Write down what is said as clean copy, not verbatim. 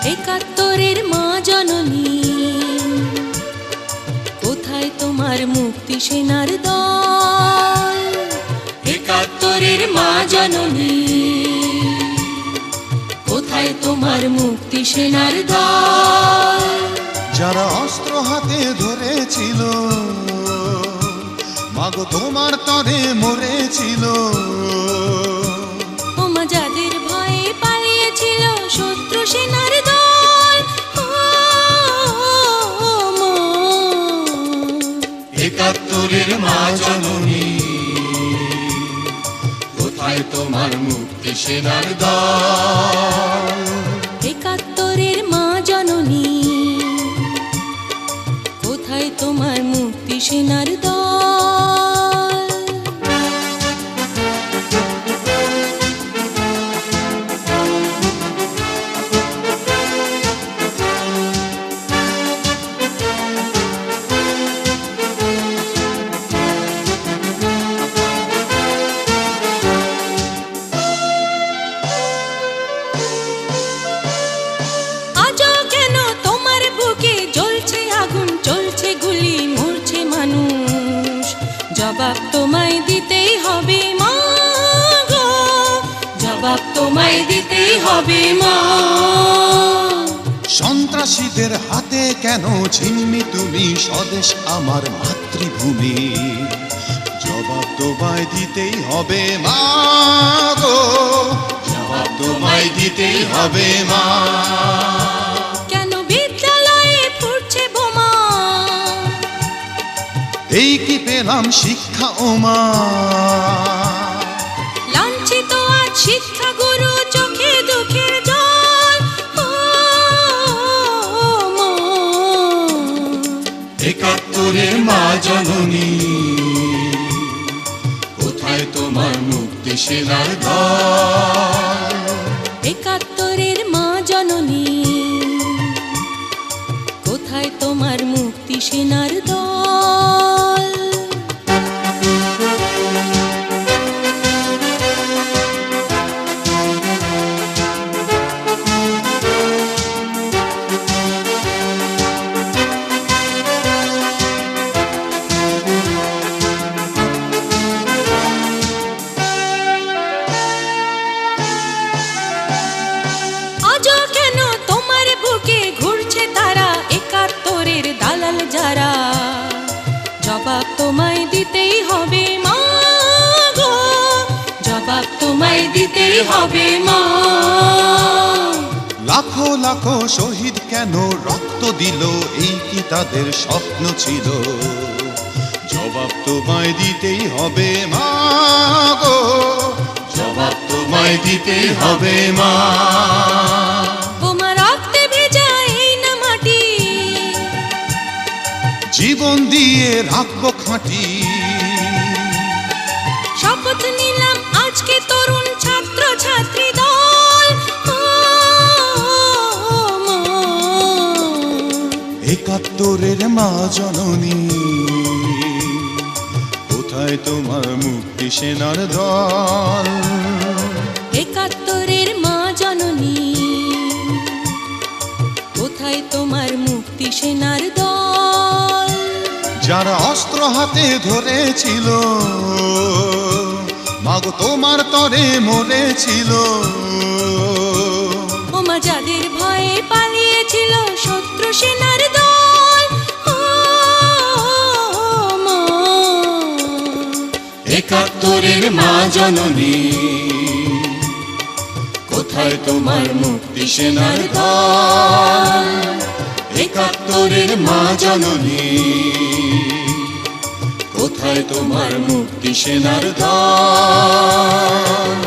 একাত্তরের মা জননী, কোথায় তোমার মুক্তি সেনার দল? একাত্তরের মা জননী, কোথায় তোমার মুক্তি সেনার দল? যারা অস্ত্র হাতে ধরেছিল, মাগো তোমার তরে মরেছিল। ওমা যাদের ভয়ে পালিয়েছিল শত্রু সেনার দল। একাত্তরের মা জননী, কোথায় তোমার মুক্তি সেনার দল? একাত্তরের মা জননী, কোথায় তোমার মুক্তি সেনার দল? জবাব তোমায় দিতেই হবে মা গো, জবাব তোমায় দিতেই হবে মা। সন্ত্রাসীদের হাতে কেন ছিন্নি তুমি স্বদেশ আমার মাতৃভূমি? জবাব তোমায় দিতেই হবে মা গো, জবাব তোমায় দিতেই হবে মা। কেন বিদ্যালয়ে ফুটছে বোমা? এই কি পেলাম শিক্ষা ওমা? লাঞ্ছিত আজ শিক্ষা গুরু, চোখে দুঃখের জল। একাত্তরের মা জননী, কোথায় তোমার মুক্তি সেনার দল? একাত্তরের মা জননী, কোথায় তোমার মুক্তি সেনার দল? আজও কেন তোমার বুকে ঘুরছে তারা, একাত্তরের দালাল যারা? জবাব তোমায় দিতেই হবে মা গো, জবাব তোমায় দিতেই হবে মা। লাখো লাখো শহীদ কেন রক্ত দিল, এই কি তাদের স্বপ্ন ছিল? জবাব তোমায় দিতেই হবে মা গো, জবাব তোমায় দিতেই হবে মা। বোমা রক্তে ভেজা এই না মাটি, জীবন দিয়ে রাখবো খাঁটি। শপথ নিলাম আজকে তরুণ ছাত্র ছাত্রী দল। একাত্তরের মা জননী, কোথায় তোমার মুক্তি সেনার দল? একাত্তরের মা জননী, কোথায় তোমার মুক্তি সেনার দল? যারা অস্ত্র হাতে ধরেছিল, মাগো তোমার তরে মরেছিল। ওমা যাদের ভয়ে পালিয়েছিল শত্রু সেনার দল। একাত্তরের মা জননী, কোথায় তোমার মুক্তি সেনার দল? একাত্তরের মা জননী, কোথায় তোমার মুক্তি সেনার দল?